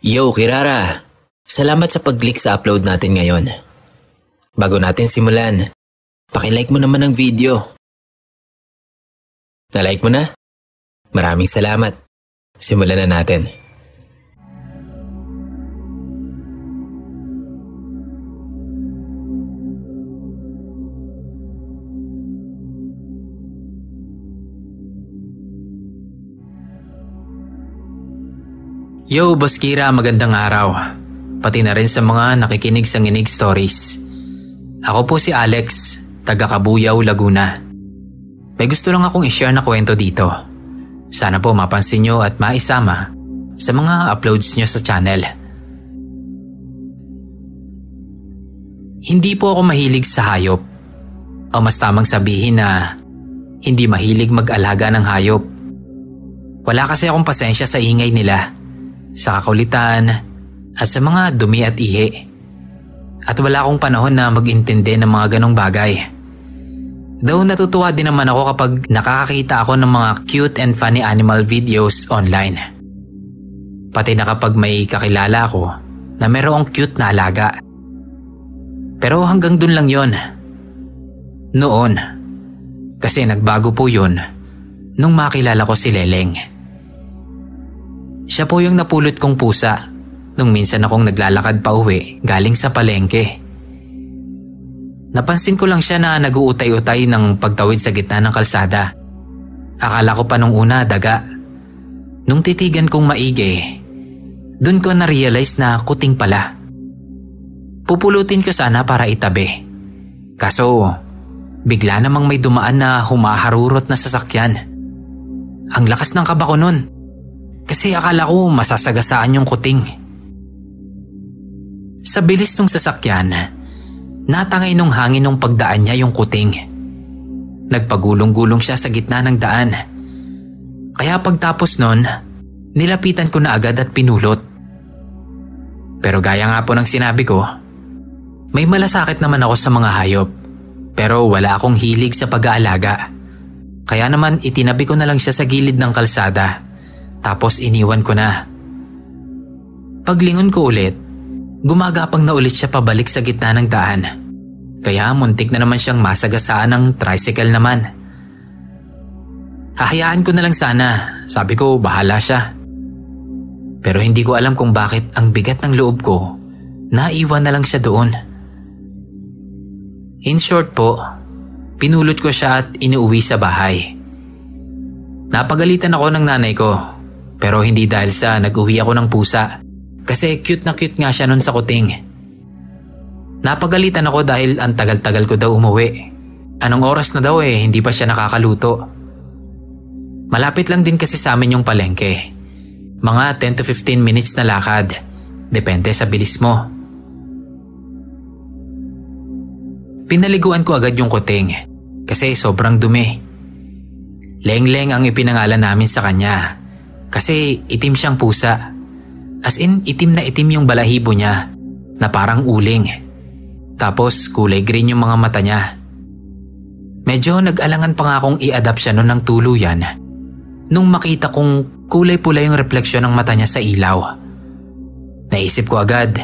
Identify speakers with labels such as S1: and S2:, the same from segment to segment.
S1: Yo, Kirara! Salamat sa pag-click sa upload natin ngayon. Bago natin simulan, paki-like mo naman ang video. Na-like mo na? Maraming salamat. Simulan na natin.
S2: Yo, Boss Kira, magandang araw. Pati na rin sa mga nakikinig sa Nginig Stories. Ako po si Alex, taga Cabuyao, Laguna. May gusto lang akong i-share na kwento dito. Sana po mapansin nyo at maisama sa mga uploads nyo sa channel. Hindi po ako mahilig sa hayop. O mas tamang sabihin na hindi mahilig mag-alaga ng hayop. Wala kasi akong pasensya sa ingay nila, sa kakulitan at sa mga dumi at ihi. At wala akong panahon na mag-intindi ng mga ganong bagay. Though natutuwa din naman ako kapag nakakakita ako ng mga cute and funny animal videos online. Pati na kapag may kakilala ako na mayroong cute na alaga. Pero hanggang dun lang yon. Noon. Kasi nagbago po yun nung makilala ko si Leleng. Siya po yung napulot kong pusa nung minsan akong naglalakad pa uwi galing sa palengke. Napansin ko lang siya na nag-uutay-utay ng pagtawid sa gitna ng kalsada. Akala ko pa nung una daga. Nung titigan kong maigi, dun ko na-realize na kuting pala. Pupulutin ko sana para itabi. Kaso bigla namang may dumaan na humaharurot na sasakyan. Ang lakas ng kaba ko nun. Kasi akala ko masasagasaan yung kuting. Sa bilis ng sasakyan, natangay nung hangin nung pagdaan niya yung kuting. Nagpagulong-gulong siya sa gitna ng daan. Kaya pagtapos nun, nilapitan ko na agad at pinulot. Pero gaya nga po ng sinabi ko, may malasakit naman ako sa mga hayop. Pero wala akong hilig sa pag-aalaga. Kaya naman itinabi ko na lang siya sa gilid ng kalsada. Tapos iniwan ko na. Paglingon ko ulit, gumagapang na ulit siya pabalik sa gitna ng daan. Kaya muntik na naman siyang masagasaan ng tricycle naman. Hahayaan ko na lang sana, sabi ko bahala siya. Pero hindi ko alam kung bakit ang bigat ng loob ko, naiwan na lang siya doon. In short po, pinulot ko siya at inuwi sa bahay. Napagalitan ako ng nanay ko. Pero hindi dahil sa nag-uwi ako ng pusa. Kasi cute na cute nga siya nun sa kuting. Napagalitan ako dahil ang tagal-tagal ko daw umuwi. Anong oras na daw hindi pa siya nakakaluto. Malapit lang din kasi sa amin yung palengke. Mga 10 to 15 minutes na lakad. Depende sa bilis mo. Pinaliguan ko agad yung kuting. Kasi sobrang dumi. Leng-leng ang ipinangalan namin sa kanya. Kasi itim siyang pusa. As in, itim na itim yung balahibo niya na parang uling. Tapos kulay green yung mga mata niya. Medyo nag-alangan pa nga akong i-adapt siya nun ng tuluyan nung makita kong kulay pula yung refleksyon ng mata niya sa ilaw. Naisip ko agad,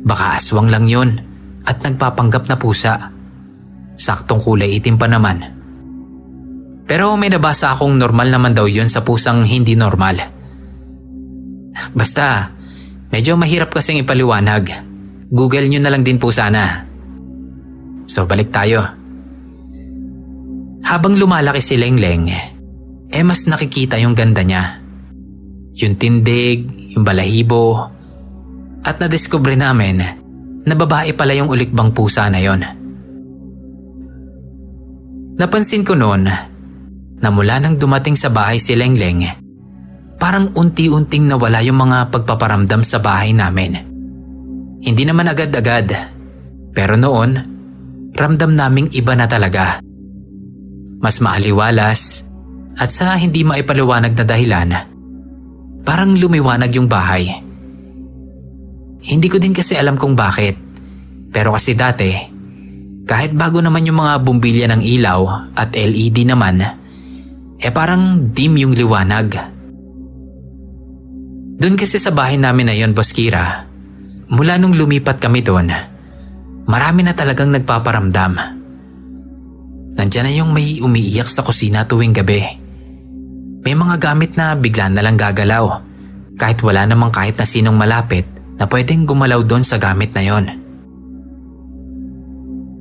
S2: baka aswang lang yun at nagpapanggap na pusa. Saktong kulay itim pa naman. Pero may nabasa akong normal naman daw yun sa pusang hindi normal. Basta, medyo mahirap kasing ipaliwanag. Google nyo na lang din po sana. So balik tayo. Habang lumalaki si Leng-Leng, mas nakikita yung ganda niya. Yung tindig, yung balahibo. At nadiskubre namin na babae pala yung ulikbang pusa na yon. Napansin ko noon na mula nang dumating sa bahay si Leng-Leng, parang unti-unting nawala yung mga pagpaparamdam sa bahay namin. Hindi naman agad-agad, pero noon, ramdam naming iba na talaga. Mas maaliwalas at sa hindi maipaliwanag na dahilan, parang lumiwanag yung bahay. Hindi ko din kasi alam kung bakit, pero kasi dati, kahit bago naman yung mga bumbilya ng ilaw at LED naman, parang dim yung liwanag. Doon kasi sa bahay namin na yon, Boss Kira, mula nung lumipat kami doon, marami na talagang nagpaparamdam. Nandiyan na yung may umiiyak sa kusina tuwing gabi. May mga gamit na bigla na lang gagalaw, kahit wala namang kahit na sinong malapit na pwedeng gumalaw doon sa gamit na yon.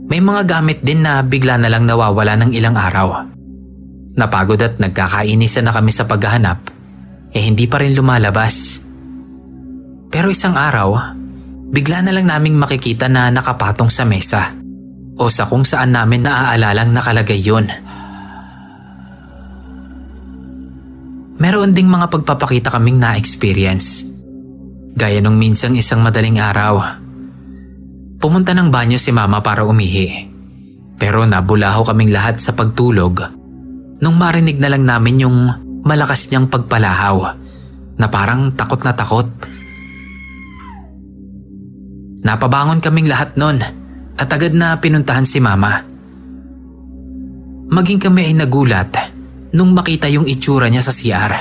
S2: May mga gamit din na bigla na lang nawawala ng ilang araw. Napagod at nagkakainisan na kami sa paghahanap, hindi pa rin lumalabas. Pero isang araw, bigla na lang naming makikita na nakapatong sa mesa o sa kung saan namin naaalalang nakalagay yun. Meron ding mga pagpapakita kaming na-experience. Gaya nung minsang isang madaling araw, pumunta ng banyo si Mama para umihi. Pero nabulaho kaming lahat sa pagtulog nung marinig na lang namin yung malakas niyang pagpalahaw na parang takot na takot. Napabangon kaming lahat nun at agad na pinuntahan si Mama. Maging kami ay nagulat nung makita yung itsura niya sa CR.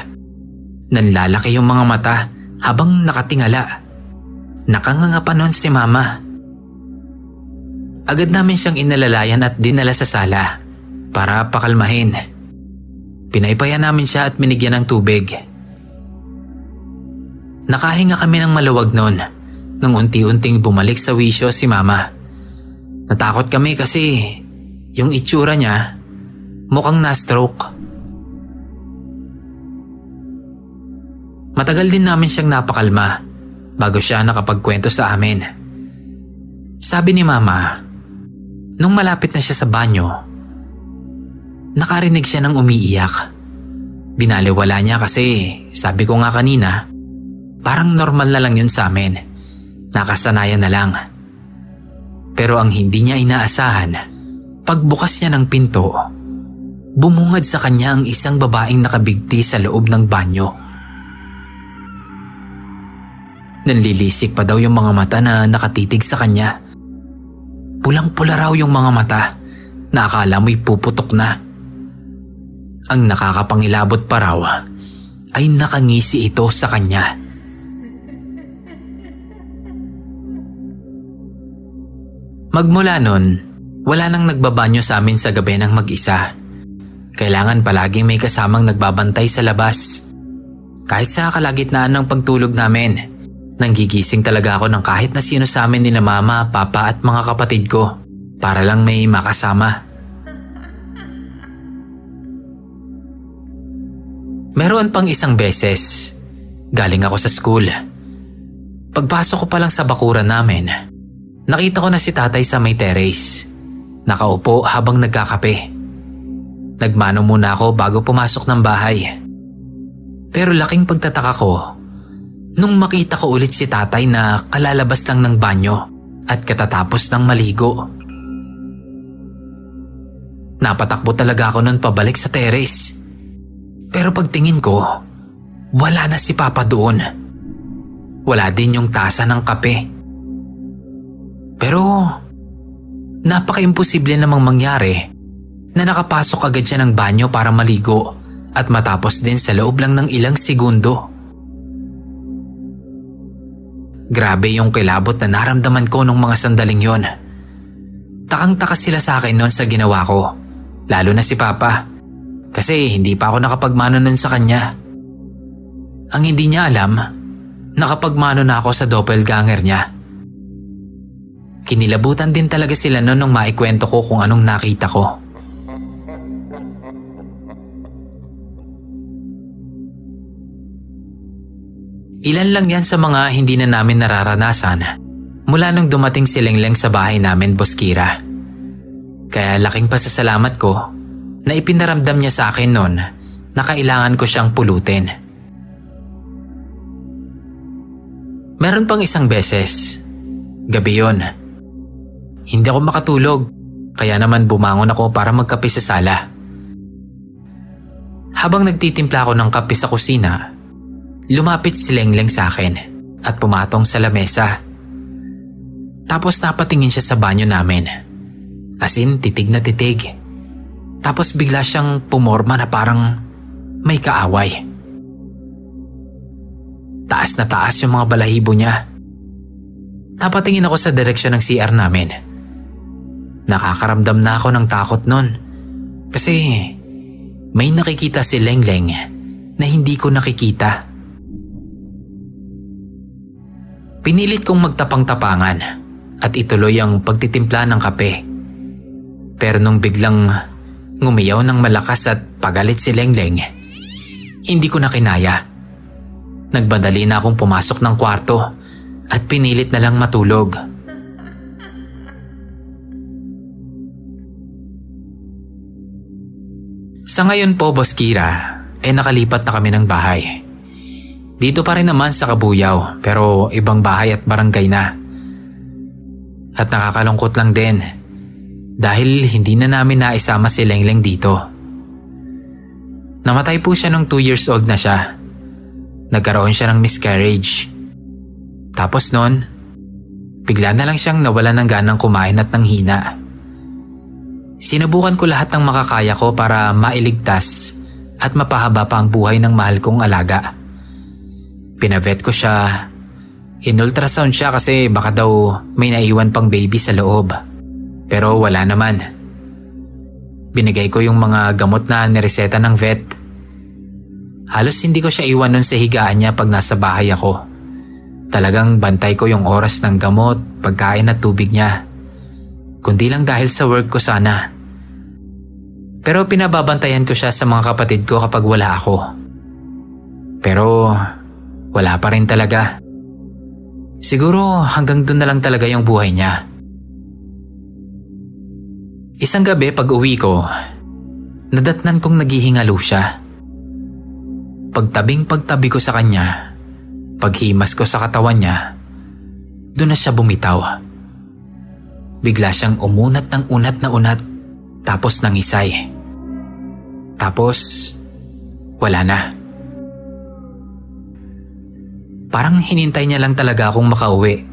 S2: Nanlalaki yung mga mata habang nakatingala. Nakanganga pa nun si Mama. Agad namin siyang inalalayan at dinala sa sala para pakalmahin. Pinaypaya namin siya at binigyan ng tubig. Nakahinga kami ng maluwag noon nung unti-unting bumalik sa wisyo si Mama. Natakot kami kasi yung itsura niya mukhang na-stroke. Matagal din namin siyang napakalma bago siya nakapagkwento sa amin. Sabi ni Mama, nung malapit na siya sa banyo, nakarinig siya ng umiiyak. Binaliwala niya kasi sabi ko nga kanina, parang normal na lang yun sa amin. Nakasanayan na lang. Pero ang hindi niya inaasahan, pagbukas niya ng pinto, bumungad sa kanya ang isang babaeng nakabigti sa loob ng banyo. Nanlilisik pa daw yung mga mata na nakatitig sa kanya. Pulang-pula raw yung mga mata na akala mo'y puputok na. Ang nakakapangilabot pa raw ay nakangisi ito sa kanya. Magmula nun, wala nang nagbabanyo sa amin sa gabi ng mag-isa. Kailangan palaging may kasamang nagbabantay sa labas. Kahit sa kalagitnaan ng pagtulog namin, nanggigising talaga ako ng kahit na sino sa amin nila Mama, Papa at mga kapatid ko para lang may makasama. Meron pang isang beses, galing ako sa school. Pagpasok ko pa lang sa bakuran namin, nakita ko na si Tatay sa may terrace. Nakaupo habang nagkakape. Nagmano muna ako bago pumasok ng bahay. Pero laking pagtataka ko nung makita ko ulit si Tatay na kalalabas lang ng banyo at katatapos ng maligo. Napatakbo talaga ako nun pabalik sa terrace. Pero pagtingin ko, wala na si Papa doon. Wala din yung tasa ng kape. Pero napaka-imposible namang mangyari na nakapasok agad siya ng banyo para maligo at matapos din sa loob lang ng ilang segundo. Grabe yung kilabot na naramdaman ko nung mga sandaling yon. Takang-taka sila sa akin noon sa ginawa ko, lalo na si Papa. Kasi hindi pa ako nakapagmano nun sa kanya. Ang hindi niya alam, nakapagmano na ako sa doppelganger niya. Kinilabutan din talaga sila nun nung maikwento ko kung anong nakita ko. Ilan lang yan sa mga hindi na namin nararanasan mula nung dumating si Lengleng sa bahay namin, Boss Kira. Kaya laking pasasalamat ko na ipinaramdam niya sa akin noon na kailangan ko siyang pulutin. Meron pang isang beses. Gabi yon. Hindi ako makatulog, kaya naman bumangon ako para magkape sa sala. Habang nagtitimpla ako ng kape sa kusina, lumapit si Lengleng sa akin at pumatong sa lamesa. Tapos napatingin siya sa banyo namin. As in, titig na titig. Tapos bigla siyang pumorma na parang may kaaway. Taas na taas yung mga balahibo niya. Napatingin ako sa direksyon ng CR namin. Nakakaramdam na ako ng takot nun. Kasi may nakikita si Lengleng na hindi ko nakikita. Pinilit kong magtapang-tapangan at ituloy ang pagtitimpla ng kape. Pero nung biglang ngumiyaw ng malakas at pagalit si Lengleng, hindi ko na kinaya. Nagbadali na akong pumasok ng kwarto at pinilit na lang matulog. Sa ngayon po, Boss Kira, nakalipat na kami ng bahay. Dito pa rin naman sa Kabuyao, pero ibang bahay at barangay na. At nakakalungkot lang din dahil hindi na namin naisama si Lengleng dito. Namatay po siya nung 2 years old na siya. Nagkaroon siya ng miscarriage. Tapos noon, bigla na lang siyang nawalan ng ganang kumain at nanghina. Sinubukan ko lahat ng makakaya ko para mailigtas at mapahaba pa ang buhay ng mahal kong alaga. Pinavet ko siya. In-ultrasound siya kasi baka daw may naiwan pang baby sa loob. Pero wala naman. Binigay ko yung mga gamot na nireseta ng vet. Halos hindi ko siya iwan nun sa higaan niya pag nasa bahay ako. Talagang bantay ko yung oras ng gamot, pagkain at tubig niya. Kundi lang dahil sa work ko sana. Pero pinababantayan ko siya sa mga kapatid ko kapag wala ako. Pero wala pa rin talaga. Siguro hanggang doon na lang talaga yung buhay niya. Isang gabi pag uwi ko, nadatnan kong naghihingalo siya. Pagtabi ko sa kanya, paghimas ko sa katawan niya, doon na siya bumitaw. Bigla siyang umunat ng unat na unat, tapos nangisay. Tapos, wala na. Parang hinintay niya lang talaga akong makauwi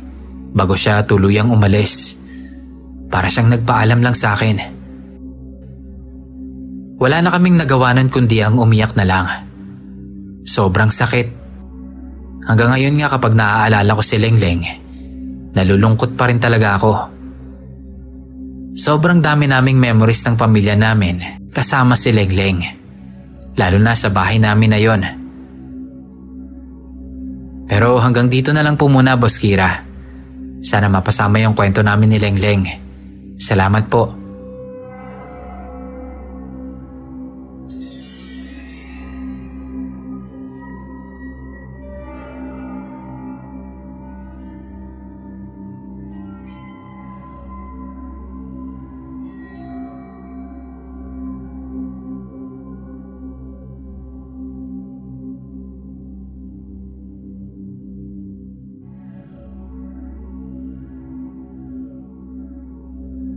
S2: bago siya tuluyang umalis. Para siyang nagpaalam lang sa akin. Wala na kaming nagawanan kundi ang umiyak na lang. Sobrang sakit. Hanggang ngayon nga kapag naaalala ko si Lengleng, nalulungkot pa rin talaga ako. Sobrang dami naming memories ng pamilya namin kasama si Lengleng. Lalo na sa bahay namin na yon. Pero hanggang dito na lang po muna, Boss Kira. Sana mapasama yung kwento namin ni Lengleng. Salamat po.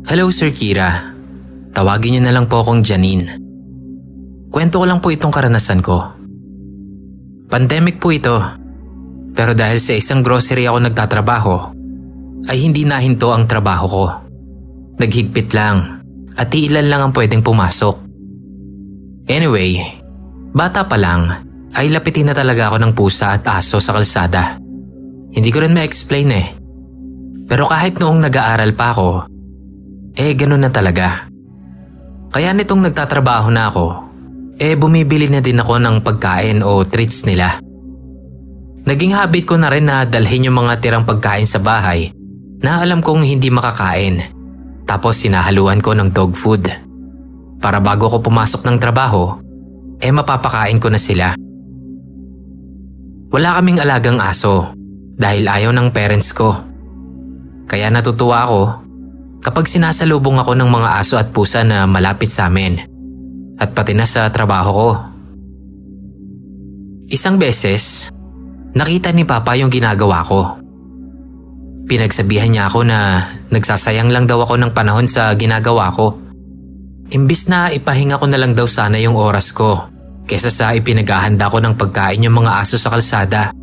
S1: Hello Sir Kira, tawagin niyo na lang po akong Janine. Kwento ko lang po itong karanasan ko. Pandemic po ito, pero dahil sa isang grocery ako nagtatrabaho, ay hindi nahinto ang trabaho ko. Naghigpit lang at iilan lang ang pwedeng pumasok. Anyway, bata pa lang ay lapitin na talaga ako ng pusa at aso sa kalsada. Hindi ko rin ma-explain eh. Pero kahit noong nag-aaral pa ako, ganun na talaga. Kaya nitong nagtatrabaho na ako, bumibili na din ako ng pagkain o treats nila. Naging habit ko na rin na dalhin yung mga tirang pagkain sa bahay na alam kong hindi makakain. Tapos sinahaluan ko ng dog food. Para bago ko pumasok ng trabaho, mapapakain ko na sila. Wala kaming alagang aso dahil ayaw ng parents ko. Kaya natutuwa ako kapag sinasalubong ako ng mga aso at pusa na malapit sa amin at pati na sa trabaho ko. Isang beses, nakita ni Papa yung ginagawa ko. Pinagsabihan niya ako na nagsasayang lang daw ako ng panahon sa ginagawa ko. Imbis na ipahinga ko na lang daw sana yung oras ko kesa sa ipinaghahanda ko ng pagkain yung mga aso sa kalsada.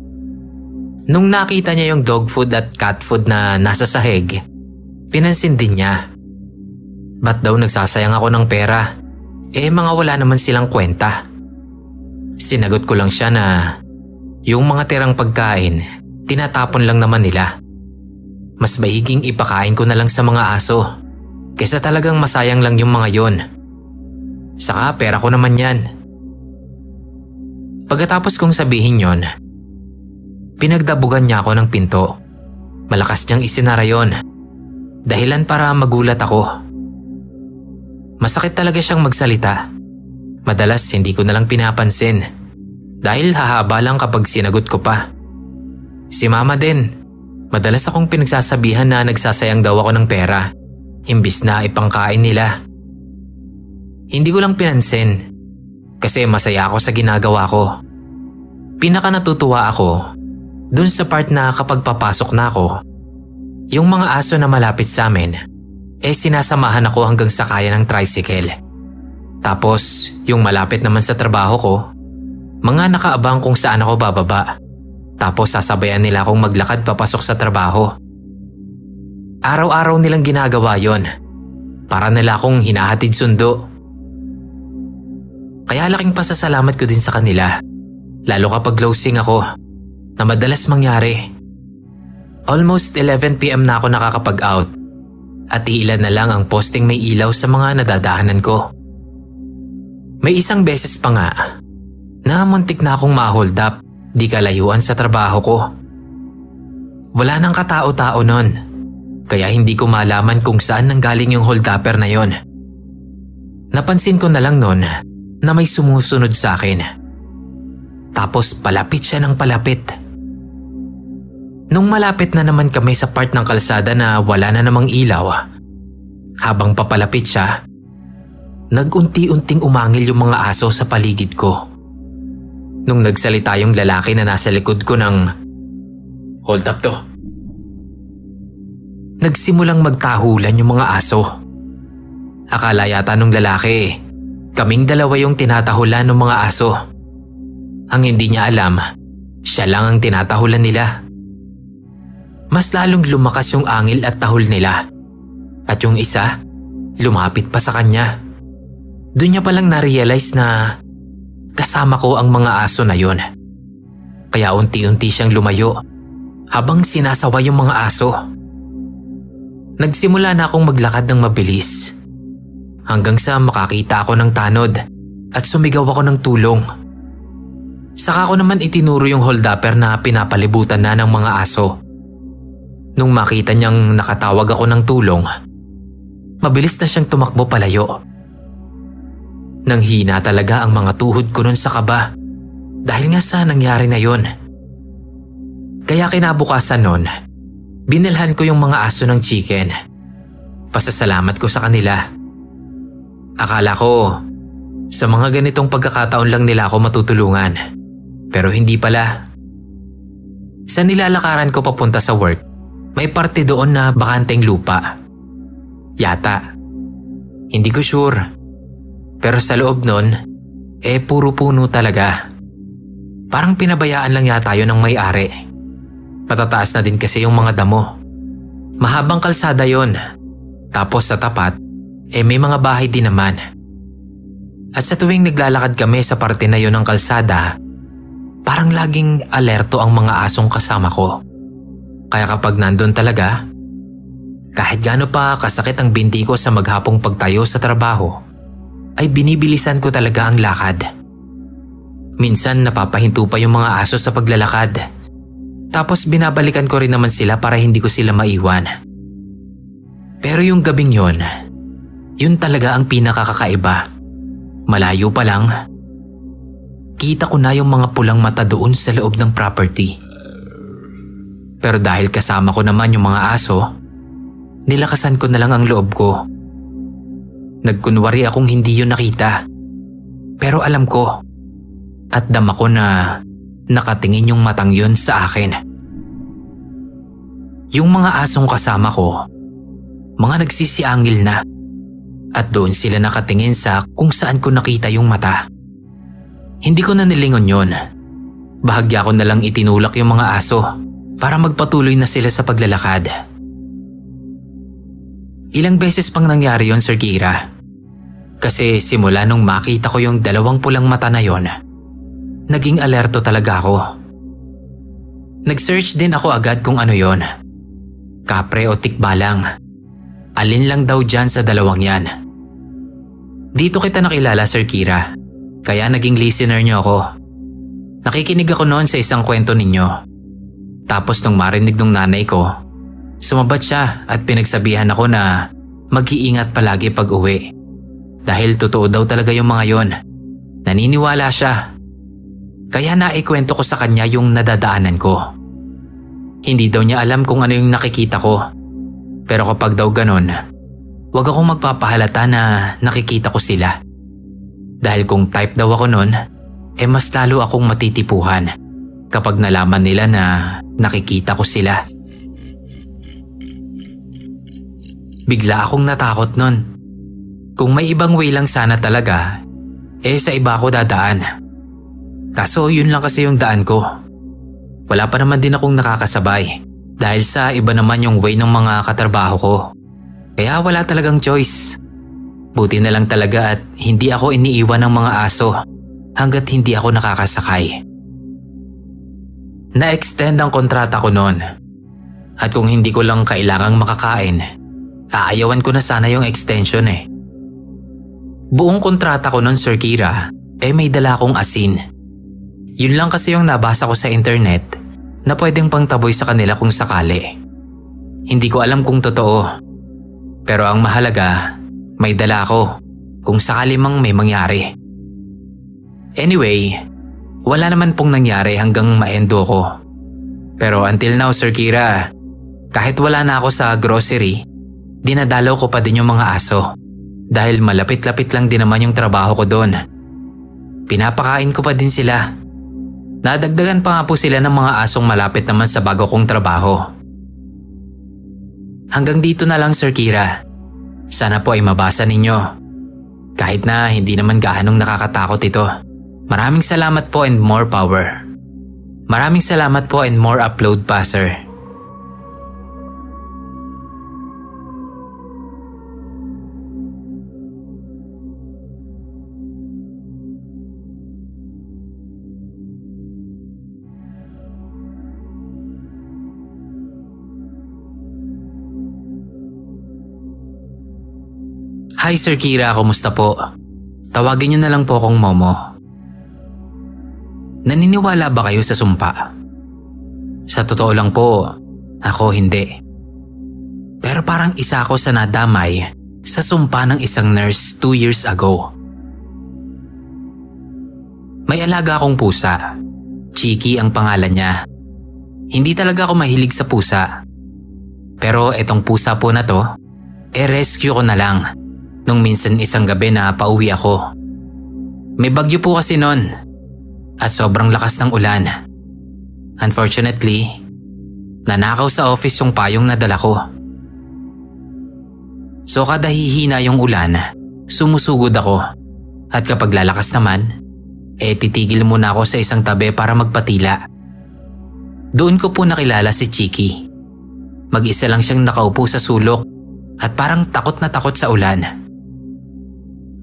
S1: Nung nakita niya yung dog food at cat food na nasa sahig, pinansin din niya. Ba't daw nagsasayang ako ng pera? Mga wala naman silang kwenta. Sinagot ko lang siya na Yung mga tirang pagkain, tinatapon lang naman nila. Mas maiging ipakain ko na lang sa mga aso kaysa talagang masayang lang yung mga yon. Saka pera ko naman yan. Pagkatapos kong sabihin yon, pinagdabugan niya ako ng pinto. Malakas niyang isinara yon, dahilan para magulat ako. Masakit talaga siyang magsalita. Madalas hindi ko nalang pinapansin dahil hahaba lang kapag sinagot ko pa. Si mama din, madalas akong pinagsasabihan na nagsasayang daw ako ng pera imbis na ipangkain nila. Hindi ko lang pinansin kasi masaya ako sa ginagawa ko. Pinaka natutuwa ako dun sa part na kapag papasok na ako, yung mga aso na malapit sa amin, sinasamahan ako hanggang sakayan ng tricycle. Tapos yung malapit naman sa trabaho ko, mga nakaabang kung saan ako bababa. Tapos sasabayan nila akong maglakad papasok sa trabaho. Araw-araw nilang ginagawa yon. Para nila akong hinahatid sundo. Kaya laking pasasalamat ko din sa kanila, lalo kapag closing ako, na madalas mangyari. Almost 11 PM na ako nakakapag-out at iilan na lang ang posting may ilaw sa mga nadadaanan ko. May isang beses pa nga na muntik na akong ma-hold up di kalayuan sa trabaho ko. Wala nang katao-tao nun, kaya hindi ko malaman kung saan nanggaling yung hold-upper na yon. Napansin ko na lang nun na may sumusunod sa akin. Tapos palapit siya ng palapit. Nung malapit na naman kami sa part ng kalsada na wala na namang ilaw, habang papalapit siya, nag-unti-unting umangil yung mga aso sa paligid ko. Nung nagsalita yung lalaki na nasa likod ko ng, "Hold up to." Nagsimulang magtahulan yung mga aso. Akala yata nung lalaki, kaming dalawa yung tinatahulan ng mga aso. Ang hindi niya alam, siya lang ang tinatahulan nila. Mas lalong lumakas yung angil at tahol nila. At yung isa, lumapit pa sa kanya. Doon niya palang na-realize na kasama ko ang mga aso na yon. Kaya unti-unti siyang lumayo habang sinasaway yung mga aso. Nagsimula na akong maglakad ng mabilis hanggang sa makakita ako ng tanod at sumigaw ako ng tulong. Saka ko naman itinuro yung hold-upper na pinapalibutan na ng mga aso. Nung makita niyang nakatawag ako ng tulong, mabilis na siyang tumakbo palayo. Nanghina talaga ang mga tuhod ko nun sa kaba dahil nga sa nangyari na yon. Kaya kinabukasan nun, binilhan ko yung mga aso ng chicken. Pasasalamat ko sa kanila. Akala ko, sa mga ganitong pagkakataon lang nila ako matutulungan. Pero hindi pala. Sa nilalakaran ko papunta sa work, may parte doon na bakanteng lupa. Yata. Hindi ko sure. Pero sa loob nun, puro puno talaga. Parang pinabayaan lang yata yun ng may-ari. Patataas na din kasi yung mga damo. Mahabang kalsada yon. Tapos sa tapat, may mga bahay din naman. At sa tuwing naglalakad kami sa parte na yon ng kalsada, parang laging alerto ang mga asong kasama ko. Kaya kapag nandun talaga, kahit gaano pa kasakit ang binti ko sa maghapong pagtayo sa trabaho, ay binibilisan ko talaga ang lakad. Minsan napapahinto pa yung mga aso sa paglalakad. Tapos binabalikan ko rin naman sila para hindi ko sila maiwan. Pero yung gabing yon, yun talaga ang pinakakakaiba. Malayo pa lang, kita ko na yung mga pulang mata doon sa loob ng property. Pero dahil kasama ko naman yung mga aso, nilakasan ko na lang ang loob ko. Nagkunwari akong hindi yun nakita. Pero alam ko, at dama ko na nakatingin yung matang yun sa akin. Yung mga asong kasama ko, mga nagsisiangil na. At doon sila nakatingin sa kung saan ko nakita yung mata. Hindi ko na nilingon yun. Bahagya ko na lang itinulak yung mga aso para magpatuloy na sila sa paglalakad. Ilang beses pang nangyari yon, Sir Kira. Kasi simula nung makita ko yung dalawang pulang mata na yon, naging alerto talaga ako.
S2: Nag-search din ako agad kung ano yon. Kapre o tikbalang. Alin lang daw dyan sa dalawang yan. Dito kita nakilala, Sir Kira. Kaya naging listener niyo ako. Nakikinig ako noon sa isang kwento ninyo. Tapos nung marinig ng nanay ko, sumabat siya at pinagsabihan ako na mag-iingat palagi pag uwi. Dahil totoo daw talaga yung mga yon. Naniniwala siya. Kaya naikwento ko sa kanya yung nadadaanan ko. Hindi daw niya alam kung ano yung nakikita ko. Pero kapag daw ganon, wag akong magpapahalata na nakikita ko sila. Dahil kung type daw ako nun, mas lalo akong matitipuhan kapag nalaman nila na nakikita ko sila. Bigla akong natakot nun. Kung may ibang way lang sana talaga, sa iba ako dadaan. Kaso yun lang kasi yung daan ko. Wala pa naman din akong nakakasabay dahil sa iba naman yung way ng mga katrabaho ko. Kaya wala talagang choice. Buti na lang talaga at hindi ako iniiwan ng mga aso hanggat hindi ako nakakasakay. Na-extend ang kontrata ko noon. At kung hindi ko lang kailangang makakain, aayawan ko na sana yung extension eh. Buong kontrata ko noon, Sir Kira, may dala akong asin. Yun lang kasi yung nabasa ko sa internet na pwedeng pangtaboy sa kanila kung sakali. Hindi ko alam kung totoo. Pero ang mahalaga, may dala ako kung sakali mang may mangyari. Anyway, wala naman pong nangyari hanggang maendo ko. Pero until now, Sir Kira, kahit wala na ako sa grocery, dinadalaw ko pa din yung mga aso. Dahil malapit-lapit lang din naman yung trabaho ko doon. Pinapakain ko pa din sila. Nadagdagan pa nga po sila ng mga asong malapit naman sa bago kong trabaho. Hanggang dito na lang, Sir Kira. Sana po ay mabasa ninyo. Kahit na hindi naman gaanong nakakatakot ito. Maraming salamat po and more power. Maraming salamat po and more upload pa, sir. Hi Sir Kira, kumusta po? Tawagin niyo na lang po akong Momo. Naniniwala ba kayo sa sumpa? Sa totoo lang po, ako hindi. Pero parang isa ako sa nadamay sa sumpa ng isang nurse 2 years ago. May alaga akong pusa. Chiki ang pangalan niya. Hindi talaga ako mahilig sa pusa. Pero etong pusa po na to, rescue ko na lang. Nung minsan isang gabi na pauwi ako. May bagyo po kasi nun at sobrang lakas ng ulan. Unfortunately, nanakaw sa office yung payong nadala ko. So kada hihina yung ulan, sumusugod ako. At kapag lalakas naman, titigil muna ako sa isang tabi para magpatila. Doon ko po nakilala si Chiki. Mag-isa lang siyang nakaupo sa sulok at parang takot na takot sa ulan.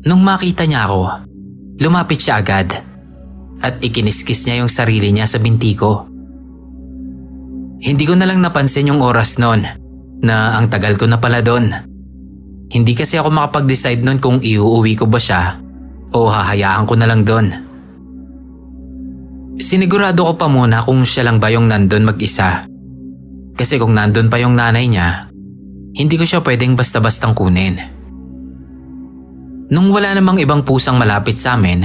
S2: Nung makita niya ako, lumapit siya agad at ikiniskis niya yung sarili niya sa binti ko. Hindi ko na lang napansin yung oras noon na ang tagal ko na pala doon. Hindi kasi ako makapag-decide noon kung iuuwi ko ba siya o hahayaan ko na lang doon. Sinigurado ko pa muna kung siya lang ba yung nandun mag-isa. Kasi kung nandun pa yung nanay niya, hindi ko siya pwedeng basta-bastang kunin. Nung wala namang ibang pusang malapit sa amin,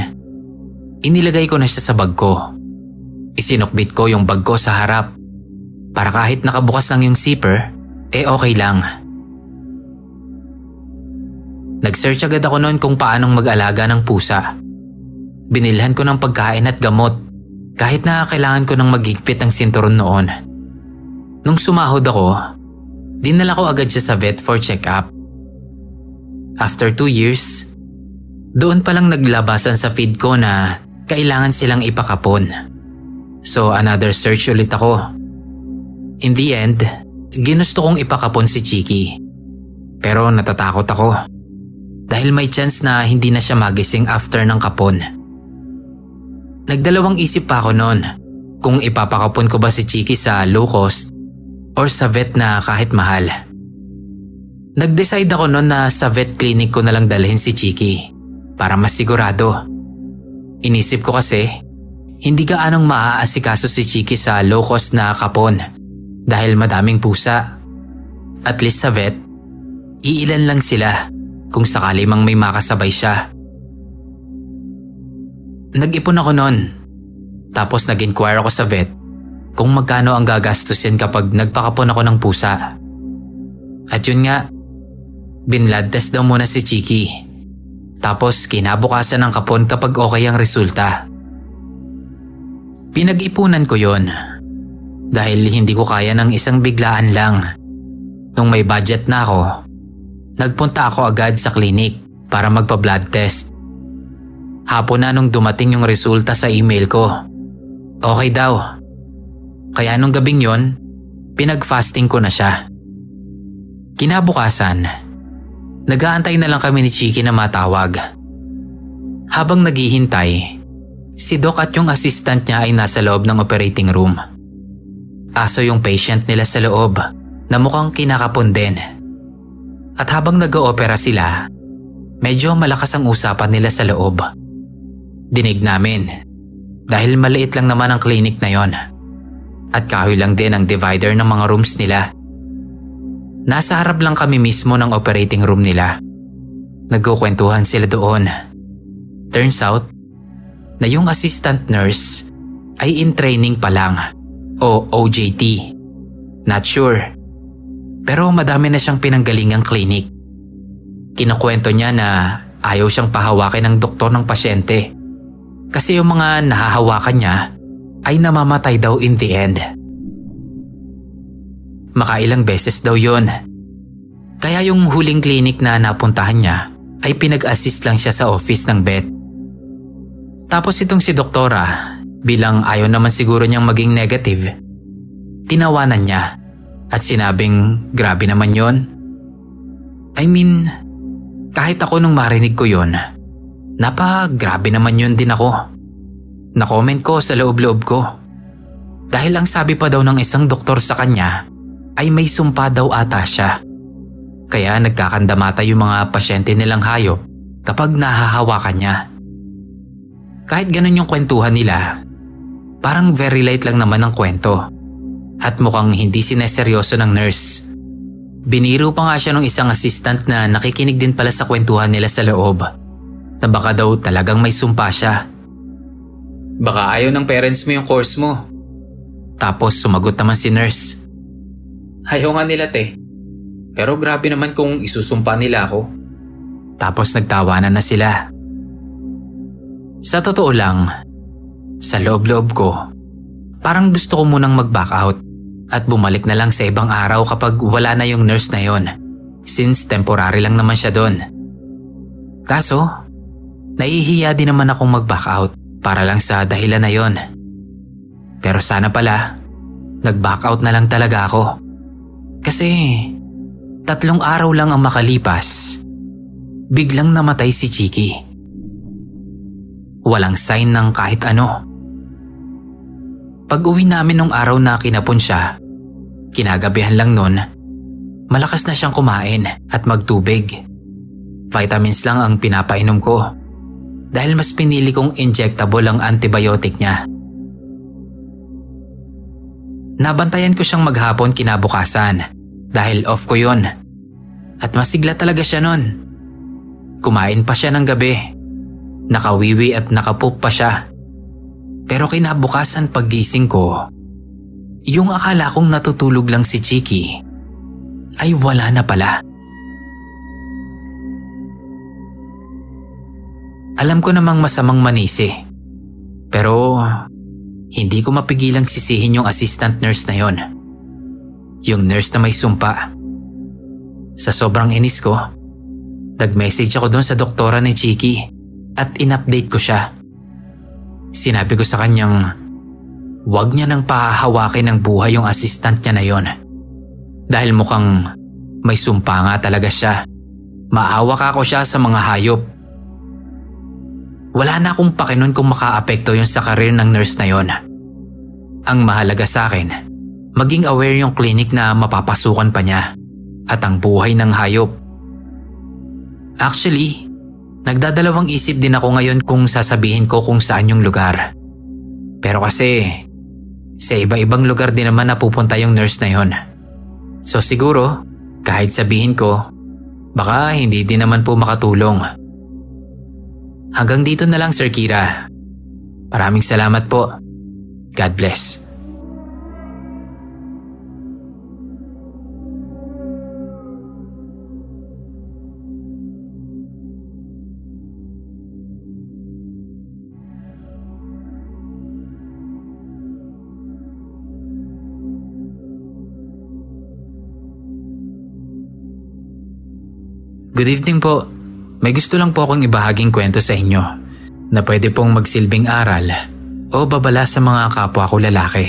S2: inilagay ko na siya sa bag ko. Isinukbit ko yung bag ko sa harap para kahit nakabukas lang yung zipper, okay lang. Nag-search agad ako noon kung paanong mag-alaga ng pusa. Binilhan ko ng pagkain at gamot kahit na kailangan ko ng maghigpit ang sinturon noon. Nung sumahod ako, dinala ko agad siya sa vet for check-up. After 2 years, doon palang naglabasan sa feed ko na kailangan silang ipakapon. So another search ulit ako. In the end, ginusto kong ipakapon si Chiki. Pero natatakot ako. Dahil may chance na hindi na siya magising after ng kapon. Nagdalawang isip pa ako noon kung ipapakapon ko ba si Chiki sa low cost or sa vet na kahit mahal. Nag-decide ako noon na sa vet clinic ko na lang dalhin si Chiki para mas sigurado. Inisip ko kasi hindi gaanong maaasikaso si Chiki sa low cost na kapon dahil madaming pusa. At least sa vet, iilan lang sila kung sakali mang may makasabay siya. Nag-ipon ako noon. Tapos nag-inquire ako sa vet kung magkano ang gagastusin kapag nagpakapon ako ng pusa. At yun nga, binlad test daw muna si Chiki. Tapos kinabukasan ng kapon kapag okay ang resulta. Pinag-ipunan ko yon dahil hindi ko kaya ng isang biglaan lang. Nung may budget na ako, nagpunta ako agad sa clinic para magpa-blood test. Hapon na nung dumating yung resulta sa email ko. Okay daw. Kaya nung gabing yon, pinag-fasting ko na siya. Kinabukasan, nag-aantay na lang kami ni Chiki na matawag. Habang naghihintay, si Doc at yung assistant niya ay nasa loob ng operating room. Aso yung patient nila sa loob na mukhang kinakapon din. At habang nag-oopera sila, medyo malakas ang usapan nila sa loob. Dinig namin dahil maliit lang naman ang clinic na yon. At kahoy lang din ang divider ng mga rooms nila. Nasa harap lang kami mismo ng operating room nila. Nagkukwentuhan sila doon. Turns out na yung assistant nurse ay in training pa lang o OJT. Not sure. Pero madami na siyang pinanggalingang clinic. Kinukwento niya na ayaw siyang pahawakin ng doktor ng pasyente. Kasi yung mga nahahawakan niya ay namamatay daw in the end. Makailang beses daw yon. Kaya yung huling clinic na napuntahan niya ay pinag-assist lang siya sa office ng vet. Tapos itong si doktora, bilang ayaw naman siguro niyang maging negative, tinawanan niya at sinabing grabe naman yon. I mean, kahit ako nung marinig ko yon, grabe naman yun din ako. Na-comment ko sa loob-loob ko. Dahil ang sabi pa daw ng isang doktor sa kanya ay may sumpa daw ata siya. Kaya nagkakandamata yung mga pasyente nilang hayop kapag nahahawakan niya. Kahit ganun yung kwentuhan nila, parang very light lang naman ang kwento. At mukhang hindi sineseryoso ng nurse. Biniro pa nga siya ng isang assistant na nakikinig din pala sa kwentuhan nila sa loob. Na baka daw talagang may sumpa siya. Baka ayaw ng parents mo yung course mo. Tapos sumagot naman si nurse. Ayaw nga nila te. Pero grabe naman kung isusumpa nila ako. Tapos nagtawanan na sila. Sa totoo lang, sa loob-loob ko, parang gusto ko munang mag-back out at bumalik na lang sa ibang araw kapag wala na yung nurse na yon. Since temporary lang naman siya doon. Kaso, nahihiya din naman akong mag-back out para lang sa dahilan na yon. Pero sana pala, nag-back out na lang talaga ako. Kasi 3 araw lang ang makalipas, biglang namatay si Chiki. Walang sign ng kahit ano. Pag-uwi namin nung araw na kinapon siya, kinagabihan lang nun, malakas na siyang kumain at magtubig. Vitamins lang ang pinapainom ko dahil mas pinili kong injectable ang antibiotic niya. Nabantayan ko siyang maghapon kinabukasan dahil off ko yun. At masigla talaga siya nun. Kumain pa siya ng gabi. Nakawiwi at nakapoop pa siya. Pero kinabukasan paggising ko, yung akala kong natutulog lang si Chiki ay wala na pala. Alam ko namang masamang manisi. Pero hindi ko mapigilang sisihin yung assistant nurse na yon. Yung nurse na may sumpa. Sa sobrang inis ko, nag-message ako doon sa doktora ni Chiki at in-update ko siya. Sinabi ko sa kanyang huwag niya nang pahahawakin ng buhay yung assistant niya na yon. Dahil mukhang may sumpa nga talaga siya. Maawa ka ko siya sa mga hayop. Wala na akong pakinon kung makaapekto yun sa karir ng nurse na yon. Ang mahalaga sa akin, maging aware yung clinic na mapapasukan pa niya at ang buhay ng hayop. Actually, nagdadalawang isip din ako ngayon kung sasabihin ko kung saan yung lugar. Pero kasi, sa iba-ibang lugar din naman napupunta yung nurse na yon. So siguro, kahit sabihin ko, baka hindi din naman po makatulong. Hanggang dito na lang, Sir Kira. Maraming salamat po. God bless. Good evening po. May gusto lang po akong ibahaging kwento sa inyo na pwede pong magsilbing aral o babala sa mga kapwa ko lalaki.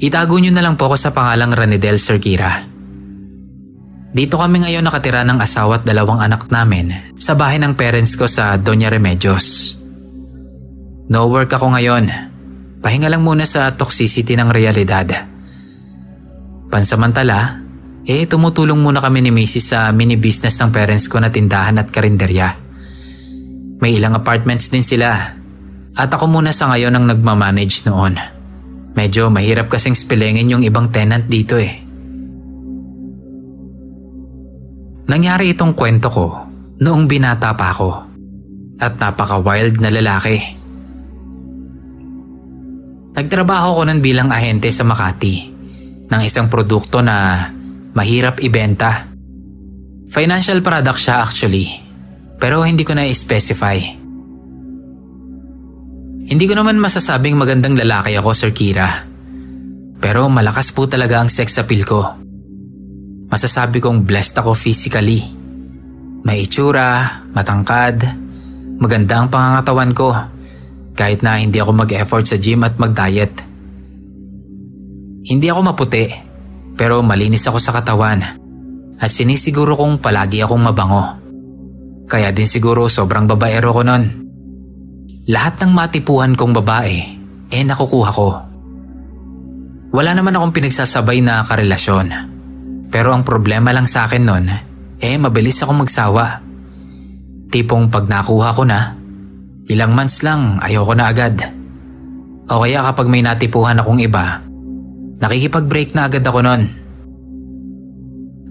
S2: Itago nyo na lang po ako sa pangalang Ranidel, Sir Kira. Dito kami ngayon nakatira ng asawa at 2 anak namin sa bahay ng parents ko sa Doña Remedios. No work ako ngayon. Pahinga lang muna sa toxicity ng realidad. Pansamantala, tumutulong muna kami ni Mrs. sa mini business ng parents ko na tindahan at karinderya. May ilang apartments din sila at ako muna sa ngayon ang nagmamanage noon. Medyo mahirap kasing spilengin yung ibang tenant dito Nangyari itong kwento ko noong binata pa ako at napaka-wild na lalaki. Nagtrabaho ko nun bilang ahente sa Makati ng isang produkto na mahirap ibenta. Financial product siya actually, pero hindi ko na i-specify. Hindi ko naman masasabing magandang lalaki ako, Sir Kira. Pero malakas po talaga ang sex appeal ko. Masasabi kong blessed ako physically. May itsura, matangkad, maganda ang pangangatawan ko kahit na hindi ako mag-effort sa gym at mag-diet. Hindi ako maputi, pero malinis ako sa katawan at sinisiguro kong palagi akong mabango. Kaya din siguro sobrang babaero ko nun. Lahat ng matipuhan kong babae, nakukuha ko. Wala naman akong pinagsasabay na karelasyon. Pero ang problema lang sa akin nun, mabilis akong magsawa. Tipong pag nakuha ko na, ilang months lang ayoko na agad. O kaya kapag may natipuhan akong iba, nakikipag-break na agad ako nun.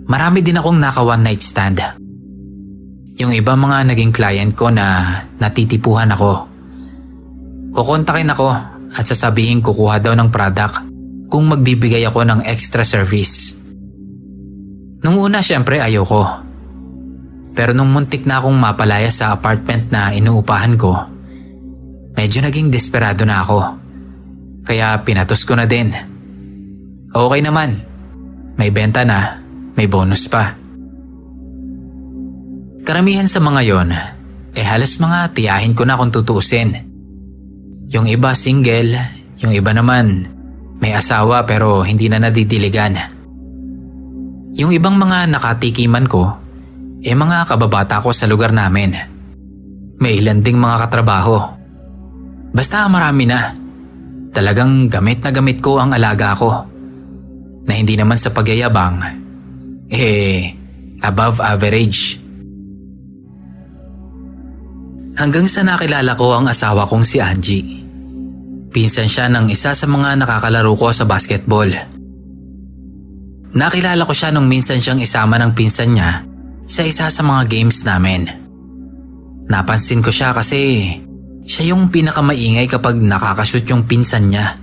S2: Marami din akong naka one night stand. Yung iba mga naging client ko na natitipuhan ako. Kukontakin ako at sasabihin kukuha daw ng product kung magbibigay ako ng extra service. Nung una syempre ayoko. Pero nung muntik na akong mapalaya sa apartment na inuupahan ko, medyo naging desperado na ako. Kaya pinatos ko na din. Okay naman. May benta na, may bonus pa. Karamihan sa mga yon, halos mga tiyahin ko na kung tutuusin. Yung iba single, yung iba naman may asawa pero hindi na nadidiligan. Yung ibang mga nakatikiman ko, mga kababata ko sa lugar namin. May ilan ding mga katrabaho. Basta marami na. Talagang gamit na gamit ko ang alaga ko. Na hindi naman sa pagyayabang, above average. Hanggang sa nakilala ko ang asawa kong si Angie. Pinsan siya ng isa sa mga nakakalaro ko sa basketball. Nakilala ko siya nung minsan siyang isama ng pinsan niya sa isa sa mga games namin. Napansin ko siya kasi siya yung pinakamaingay kapag nakakashoot yung pinsan niya.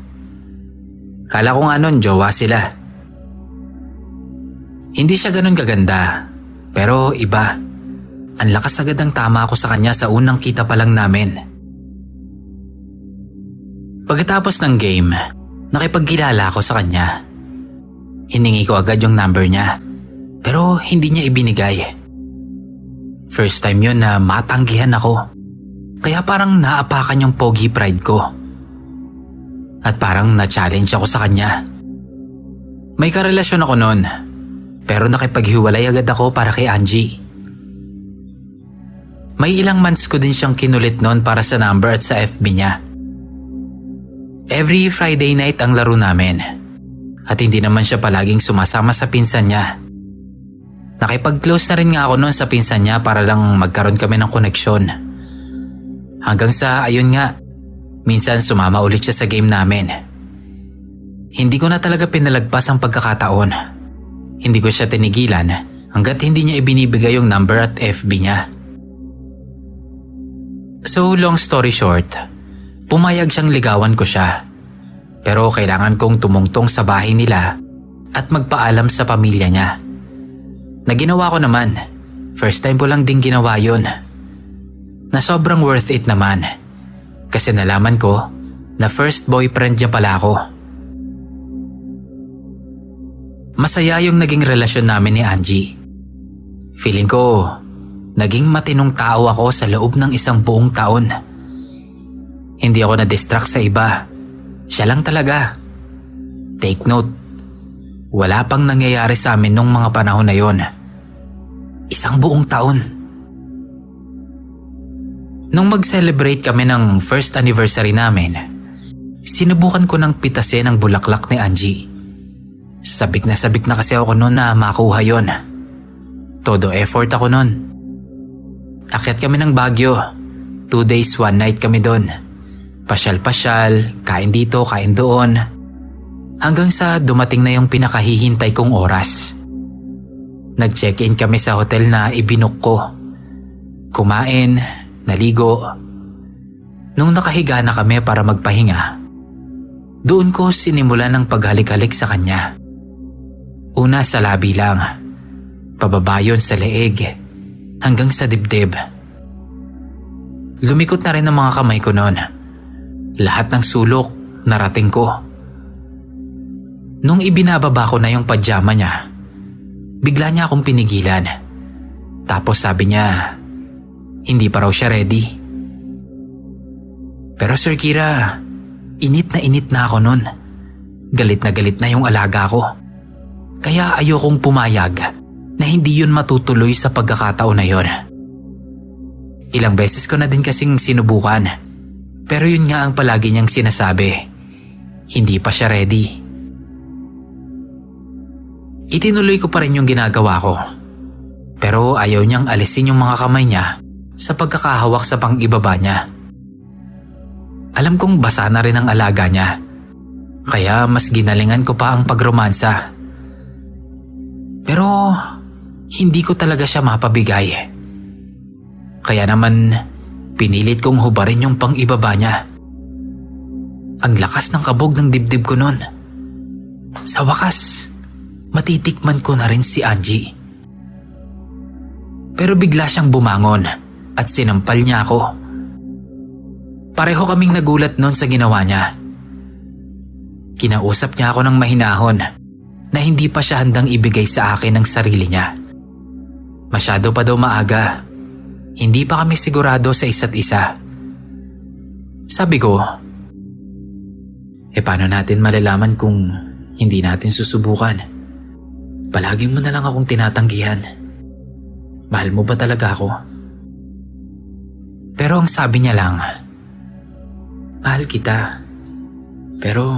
S2: Kala ko nga nun jowa sila. Hindi siya ganun kaganda, pero iba. Ang lakas agad ang tama ko sa kanya sa unang kita pa lang namin. Pagkatapos ng game, nakipagkilala ako sa kanya. Hiningi ko agad yung number niya, pero hindi niya ibinigay. First time yun na matanggihan ako, kaya parang naapakan yung pogi pride ko. At parang na-challenge ako sa kanya. May karelasyon ako noon, pero nakipaghiwalay agad ako para kay Angie. May ilang months ko din siyang kinulit noon para sa number at sa FB niya. Every Friday night ang laro namin. At hindi naman siya palaging sumasama sa pinsan niya. Nakipag-close na rin nga ako noon sa pinsan niya para lang magkaroon kami ng koneksyon. Hanggang sa ayun nga, minsan sumama ulit siya sa game namin. Hindi ko na talaga pinalagpas ang pagkakataon. Hindi ko siya tinigilan hanggat hindi niya ibinibigay yung number at FB niya. So long story short, pumayag siyang ligawan ko siya. Pero kailangan kong tumungtong sa bahay nila at magpaalam sa pamilya niya. Na ginawa ko naman. First time ko lang din ginawa yun. Na sobrang worth it naman. Kasi nalaman ko na first boyfriend niya pala ako. Masaya yung naging relasyon namin ni Angie. Feeling ko, naging matinong tao ako sa loob ng isang buong taon. Hindi ako na-distract sa iba. Siya lang talaga. Take note, wala pang nangyayari sa amin nung mga panahon na yon. Isang buong taon. Nung mag-celebrate kami ng first anniversary namin, sinubukan ko ng pitasin ang bulaklak ni Angie. Sabik na kasi ako noon na makuha yon. Todo effort ako noon. Akyat kami ng Baguio. 2 days, 1 night kami doon. Pasyal-pasyal, kain dito, kain doon. Hanggang sa dumating na yung pinakahihintay kong oras. Nag-check-in kami sa hotel na ibinook ko. Kumain, naligo. Nung nakahiga na kami para magpahinga, doon ko sinimulan ng paghalik-halik sa kanya. Una sa labi lang, pababa yun sa leeg, hanggang sa dibdib. Lumikot na rin ang mga kamay ko noon. Lahat ng sulok narating ko. Nung ibinababa ko na yung pajama niya, bigla niya akong pinigilan. Tapos sabi niya, hindi pa raw siya ready. Pero Sir Kira, init na ako nun. Galit na yung alaga ko. Kaya ayokong pumayag na hindi yun matutuloy sa pagkakataon na yun. Ilang beses ko na din kasing sinubukan. Pero yun nga ang palagi niyang sinasabi. Hindi pa siya ready. Itinuloy ko pa rin yung ginagawa ko. Pero ayaw niyang alisin yung mga kamay niya sa pagkakahawak sa pang-ibaba niya. Alam kong basa na rin ang alaga niya. Kaya mas ginalingan ko pa ang pagromansa. Pero hindi ko talaga siya mapabigay. Kaya naman pinilit kong hubarin yung pang-ibaba niya. Ang lakas ng kabog ng dibdib ko noon. Sa wakas, matitikman ko na rin si Angie. Pero bigla siyang bumangon at sinampal niya ako. Pareho kaming nagulat noon sa ginawa niya. Kinausap niya ako ng mahinahon na hindi pa siya handang ibigay sa akin ang sarili niya. Masyado pa daw maaga. Hindi pa kami sigurado sa isa't isa. Sabi ko, paano natin malalaman kung hindi natin susubukan? Palagi mo na lang akong tinatanggihan. Mahal mo ba talaga ako? Pero ang sabi niya lang, mahal kita. Pero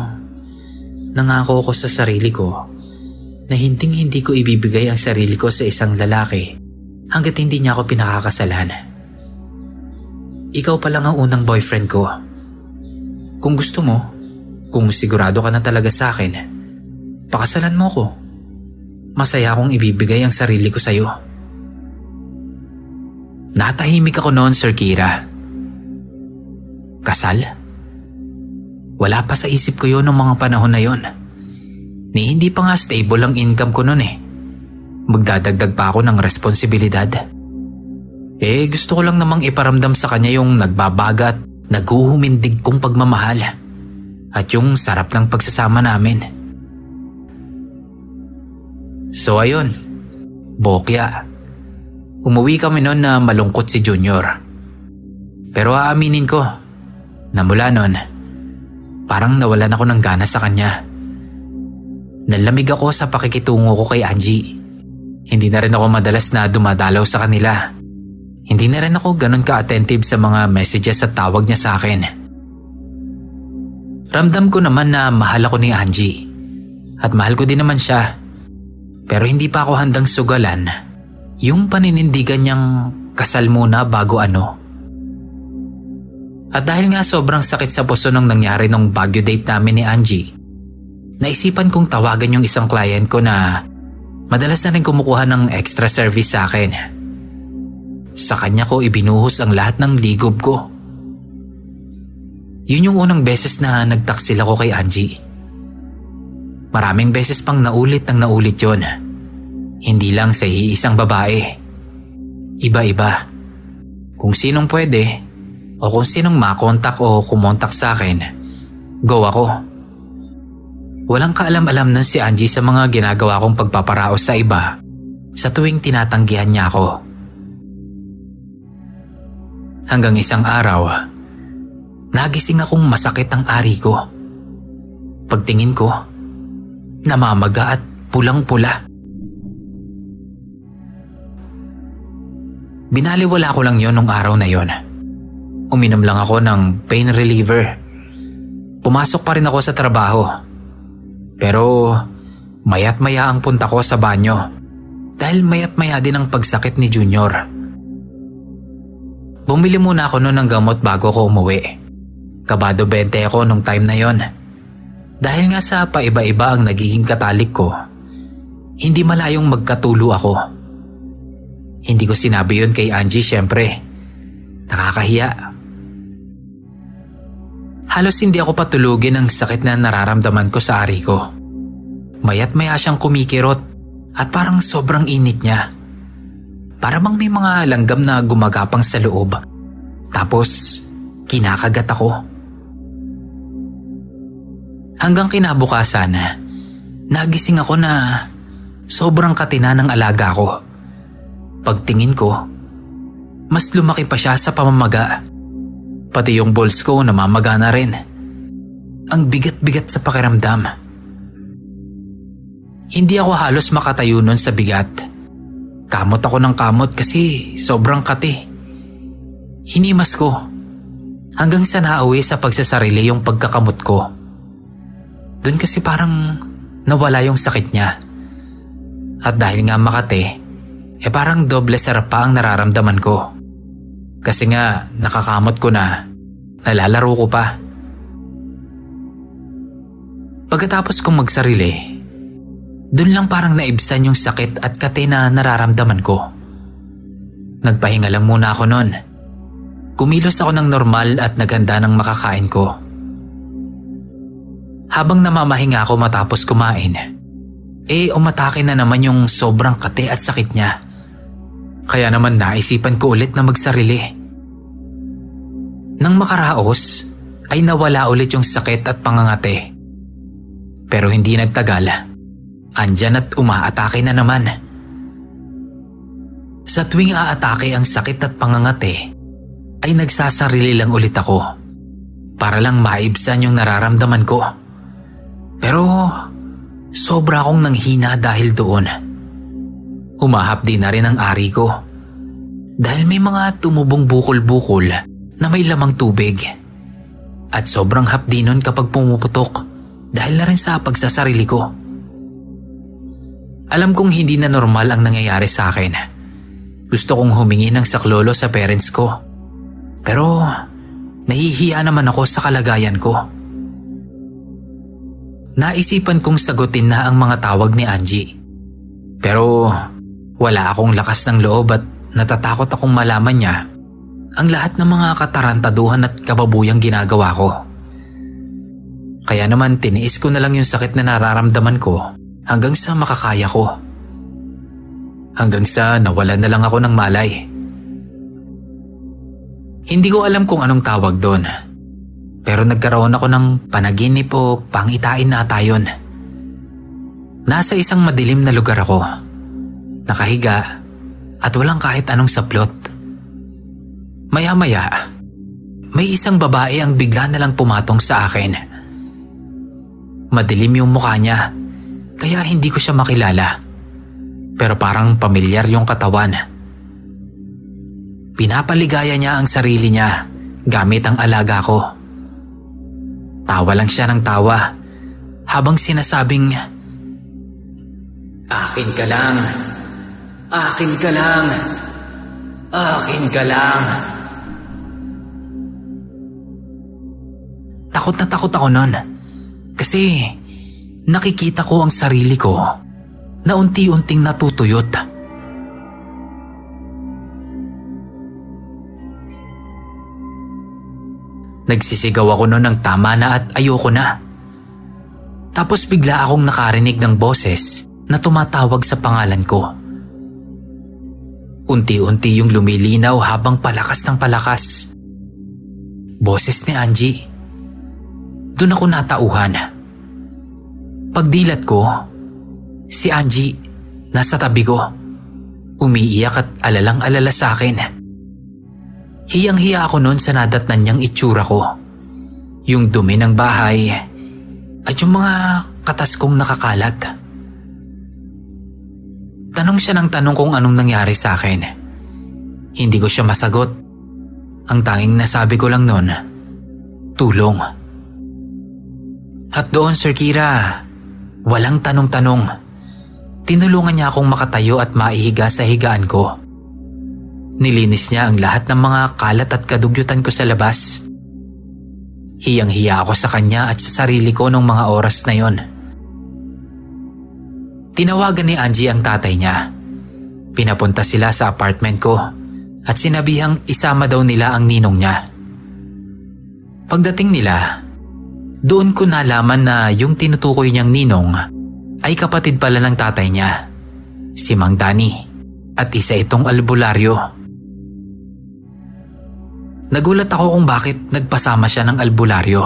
S2: nangako ko sa sarili ko na hindi ko ibibigay ang sarili ko sa isang lalaki hanggat hindi niya ako pinakakasalan. Ikaw pa lang ang unang boyfriend ko. Kung gusto mo, kung sigurado ka na talaga sa akin, pakasalan mo ko. Masaya akong ibibigay ang sarili ko sa'yo. Natahimik ako noon, Sir Kira. Kasal? Wala pa sa isip ko yun noong mga panahon na yon. Ni hindi pa nga stable ang income ko noon eh. Magdadagdag pa ako ng responsibilidad. Gusto ko lang namang iparamdam sa kanya yung nagbabaga at naghuhumindig kong pagmamahal. At yung sarap ng pagsasama namin. So ayun, bokya. Umuwi kami noon na malungkot si Junior. Pero aaminin ko na mula noon, parang nawalan ako ng gana sa kanya. Nalamig ako sa pakikitungo ko kay Angie. Hindi na rin ako madalas na dumadalaw sa kanila. Hindi na rin ako ganun ka-attentive sa mga messages at tawag niya sa akin. Ramdam ko naman na mahal ako ni Angie at mahal ko din naman siya. Pero hindi pa ako handang sugalan yung paninindigan niyang kasal muna bago ano. At dahil nga sobrang sakit sa puso nung nangyari nung Baguio date namin ni Angie, naisipan kong tawagan yung isang client ko na madalas na rin kumukuha ng extra service sa akin. Sa kanya ko ibinuhos ang lahat ng ligob ko. Yun yung unang beses na nagtaksil ako kay Angie. Maraming beses pang naulit yun. Hindi lang sa iisang babae. Iba-iba. Kung sinong pwede o kung sinong makontak o kumontak sa akin, go ako. Walang kaalam-alam nun si Angie sa mga ginagawa kong pagpaparaos sa iba sa tuwing tinatanggihan niya ako. Hanggang isang araw, nagising akong masakit ang ari ko. Pagtingin ko, namamaga at pulang-pula. Binaliwala ko lang yon nung araw na yon. Uminom lang ako ng pain reliever. Pumasok pa rin ako sa trabaho. Pero mayat maya ang punta ko sa banyo dahil mayat maya din ang pagsakit ni Junior. Bumili muna ako noon ng gamot bago ko umuwi. Kabado 20 ako nung time na yon. Dahil nga sa paiba-iba ang nagiging katalik ko, hindi malayong magkatulo ako. Hindi ko sinabi yun kay Angie syempre. Nakakahiya. Halos hindi ako patulugin ang sakit na nararamdaman ko sa ari ko. Mayat maya siyang kumikirot at parang sobrang init niya. Para bang may mga langgam na gumagapang sa loob. Tapos kinakagat ako. Hanggang kinabukasan, nagising ako na sobrang katina ng alaga ko. Pagtingin ko, mas lumaki pa siya sa pamamaga. Pati yung balls ko namamaga na rin. Ang bigat-bigat sa pakiramdam. Hindi ako halos makatayo nun sa bigat. Kamot ako ng kamot kasi sobrang kati. Hinimas ko hanggang sa nauwi sa pagsasarili yung pagkakamot ko. Doon kasi parang nawala yung sakit niya. At dahil nga makati, parang doble sarap pa ang nararamdaman ko. Kasi nga nakakamot ko na, nalalaro ko pa. Pagkatapos kong magsarili, doon lang parang naibsan yung sakit at kati na nararamdaman ko. Nagpahinga lang muna ako noon. Kumilos ako ng normal at naghanda ng makakain ko. Habang namamahinga ako matapos kumain, umatake na naman yung sobrang kati at sakit niya. Kaya naman naisipan ko ulit na magsarili. Nang makaraos, ay nawala ulit yung sakit at pangangate. Pero hindi nagtagal, andyan at umaatake na naman. Sa tuwing aatake ang sakit at pangangate, ay nagsasarili lang ulit ako para lang maibsan yung nararamdaman ko. Pero sobra akong nanghina dahil doon. Humahapdi na rin ang ari ko dahil may mga tumubong bukol-bukol na may lamang tubig. At sobrang hapdi nun kapag pumuputok dahil na rin sa pagsasarili ko. Alam kong hindi na normal ang nangyayari sa akin. Gusto kong humingi ng saklolo sa parents ko. Pero nahihiya naman ako sa kalagayan ko. Naisipan kong sagutin na ang mga tawag ni Angie. Pero wala akong lakas ng loob at natatakot akong malaman niya ang lahat ng mga katarantaduhan at kababuyang ginagawa ko. Kaya naman tiniis ko na lang yung sakit na nararamdaman ko hanggang sa makakaya ko. Hanggang sa nawalan na lang ako ng malay. Hindi ko alam kung anong tawag doon. Pero nagkaroon ako ng panaginip o pangitain na atayon. Nasa isang madilim na lugar ako. Nakahiga at walang kahit anong saplot. Maya-maya, may isang babae ang bigla na lang pumatong sa akin. Madilim yung mukha niya, kaya hindi ko siya makilala. Pero parang pamilyar yung katawan. Pinapaligaya niya ang sarili niya gamit ang alaga ko. Tawa lang siya ng tawa habang sinasabing, "Akin ka lang, akin ka lang, akin ka lang." Takot na takot ako nun kasi nakikita ko ang sarili ko na unti-unting natutuyot. Nagsisigaw ako noon ng tama na at ayoko na. Tapos bigla akong nakarinig ng boses na tumatawag sa pangalan ko. Unti-unti yung lumilinaw habang palakas ng palakas. Boses ni Angie. Doon ako natauhan. Pagdilat ko, si Angie nasa tabi ko. Umiiyak at alalang-alala sa akin. Hiyang-hiya ako noon sa nadatnan niyang itsura ko. Yung dumi ng bahay at yung mga katas kong nakakalat. Tanong siya ng tanong kung anong nangyari sa akin. Hindi ko siya masagot. Ang tanging nasabi ko lang noon, tulong. At doon, Sir Kira, walang tanong-tanong. Tinulungan niya akong makatayo at maihiga sa higaan ko. Nilinis niya ang lahat ng mga kalat at kadugyutan ko sa labas. Hiyang-hiya ako sa kanya at sa sarili ko nung mga oras na yon. Tinawagan ni Angie ang tatay niya. Pinapunta sila sa apartment ko at sinabihang isama daw nila ang ninong niya. Pagdating nila, doon ko nalaman na yung tinutukoy niyang ninong ay kapatid pala ng tatay niya, si Mang Danny, at isa itong albularyo. Nagulat ako kung bakit nagpasama siya ng albularyo.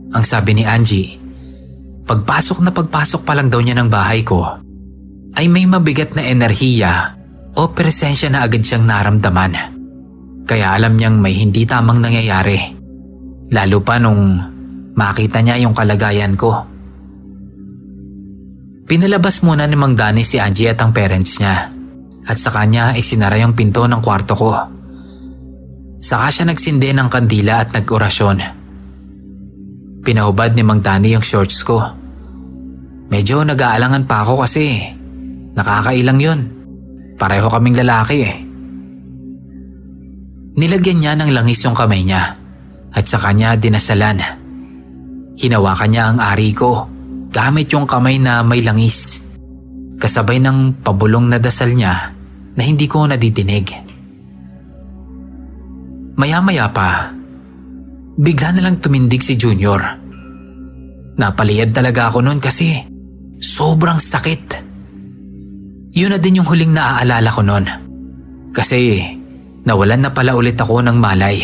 S2: Ang sabi ni Angie, pagpasok pa lang daw niya ng bahay ko, ay may mabigat na enerhiya o presensya na agad siyang naramdaman. Kaya alam niyang may hindi tamang nangyayari. Lalo pa nung makita niya yung kalagayan ko. Pinalabas muna ni Mang Danny si Angie at ang parents niya. At sa kanya ay sinara yung pinto ng kwarto ko. Saka siya nagsindi ng kandila at nag-orasyon. Pinahubad ni Mang Danny yung shorts ko. Medyo nag-aalangan pa ako kasi nakakailang yun. Pareho kaming lalaki eh. Nilagyan niya ng langis yung kamay niya at sa kanya dinasalan. Hinawakan niya ang ari ko gamit yung kamay na may langis. Kasabay ng pabulong na dasal niya na hindi ko nadidinig. Maya-maya pa, bigla na lang tumindig si Junior. Napaliyad talaga ako noon kasi sobrang sakit. Yun na din yung huling naaalala ko noon. Kasi nawalan na pala ulit ako ng malay.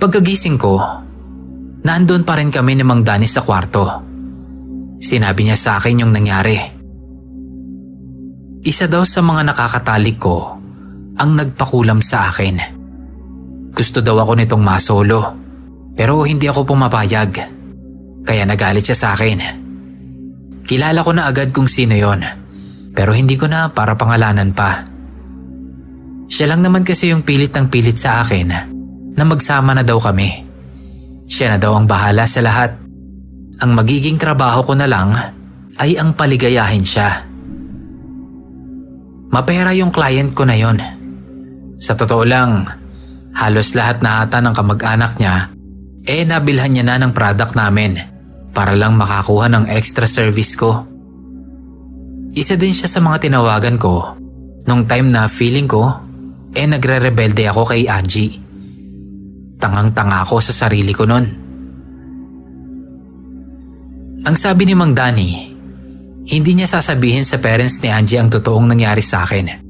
S2: Pagkagising ko, naandun pa rin kami ni Mang Danny sa kwarto. Sinabi niya sa akin yung nangyari. Isa daw sa mga nakakatalik ko ang nagpakulam sa akin. Gusto daw ako nitong masolo, pero hindi ako pumapayag. Kaya nagalit siya sa akin. Kilala ko na agad kung sino yon, pero hindi ko na para pangalanan pa. Siya lang naman kasi yung pilit ng pilit sa akin na magsama na daw kami. Siya na daw ang bahala sa lahat. Ang magiging trabaho ko na lang ay ang paligayahin siya. Mapera yung client ko na yon. Sa totoo lang, halos lahat na ata ng kamag-anak niya nabilhan niya na ng product namin para lang makakuha ng extra service ko. Isa din siya sa mga tinawagan ko nung time na feeling ko nagre-rebelde ako kay Angie. Tangang-tanga ako sa sarili ko nun. Ang sabi ni Mang Danny, hindi niya sasabihin sa parents ni Angie ang totoong nangyari sa akin.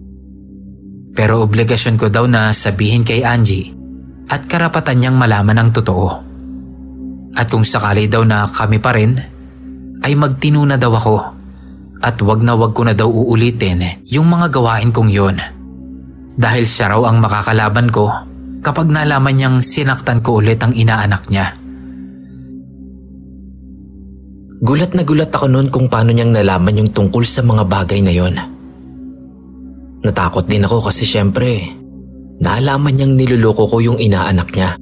S2: Pero obligasyon ko daw na sabihin kay Angie at karapatan niyang malaman ang totoo. At kung sakali daw na kami pa rin, ay magtinuna daw ako at wag ko na daw uulitin yung mga gawain kong yon. Dahil siya raw ang makakalaban ko kapag nalaman niyang sinaktan ko ulit ang inaanak niya. Gulat na gulat ako noon kung paano niyang nalaman yung tungkol sa mga bagay na yon.
S1: Natakot din ako kasi syempre, naalaman niyang niluloko ko yung inaanak niya.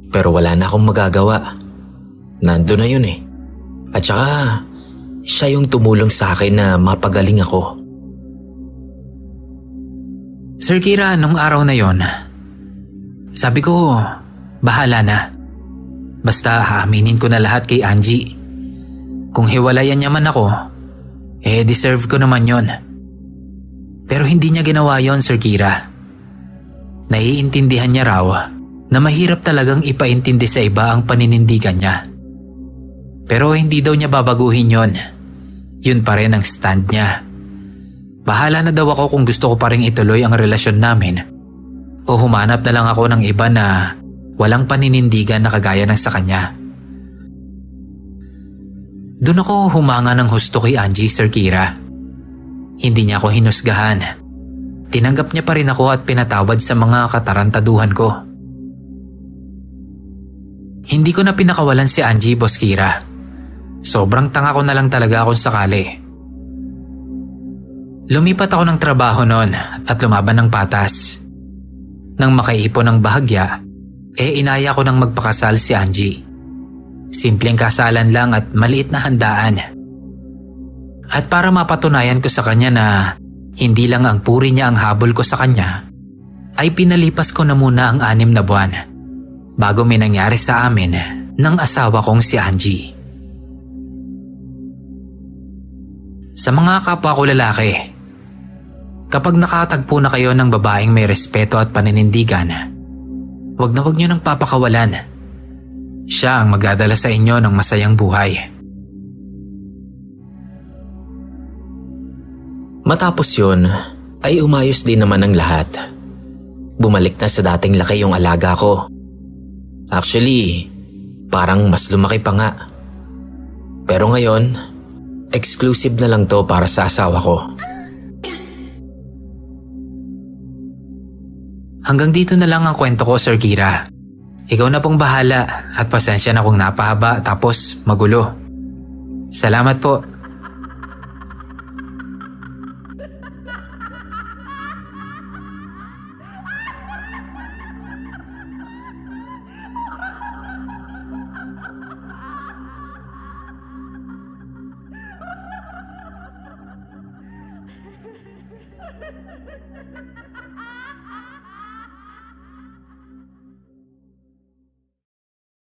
S1: Pero wala na akong magagawa. Nandun na yun eh. At saka, siya yung tumulong sa akin na mapagaling ako.
S2: Sir Kira, nung araw na yon, sabi ko, bahala na. Basta haaminin ko na lahat kay Angie. Kung hiwalayan niya man ako, deserve ko naman yon. Pero hindi niya ginawa yon, Sir Kira. Naiintindihan niya raw na mahirap talagang ipaintindi sa iba ang paninindigan niya. Pero hindi daw niya babaguhin yon. Yun pa rin ang stand niya. Bahala na daw ako kung gusto ko pa rin ituloy ang relasyon namin o humanap na lang ako ng iba na walang paninindigan na kagaya ng sa kanya. Doon ako humanga ng husto kay Angie, Sir Kira. Hindi niya ako hinusgahan. Tinanggap niya pa rin ako at pinatawad sa mga katarantaduhan ko. Hindi ko na pinakawalan si Angie, Boss Kira. Sobrang tanga ko na lang talaga kung sakali. Lumipat ako ng trabaho noon at lumaban ng patas. Nang makaipon ng bahagya, inaya ko nang magpakasal si Angie. Simpleng kasalan lang at maliit na handaan. At para mapatunayan ko sa kanya na hindi lang ang puri niya ang habol ko sa kanya, ay pinalipas ko na muna ang 6 na buwan bago may nangyari sa amin ng asawa kong si Angie. Sa mga kapwa ko lalaki, kapag nakatagpo na kayo ng babaeng may respeto at paninindigan, wag na wag niyo nang papakawalan. Siya ang magdadala sa inyo ng masayang buhay.
S1: Matapos yun, ay umayos din naman ang lahat. Bumalik na sa dating laki yung alaga ko. Actually, parang mas lumaki pa nga. Pero ngayon, exclusive na lang to para sa asawa ko.
S2: Hanggang dito na lang ang kwento ko, Sir Kira. Ikaw na pong bahala at pasensya na kung napahaba tapos magulo. Salamat po.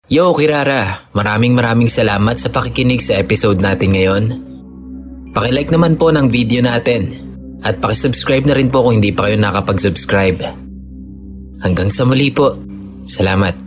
S1: Yo, Kirara! Maraming salamat sa pakikinig sa episode natin ngayon. Pakilike naman po ng video natin at pakisubscribe na rin po kung hindi pa kayo nakapag-subscribe. Hanggang sa muli po. Salamat!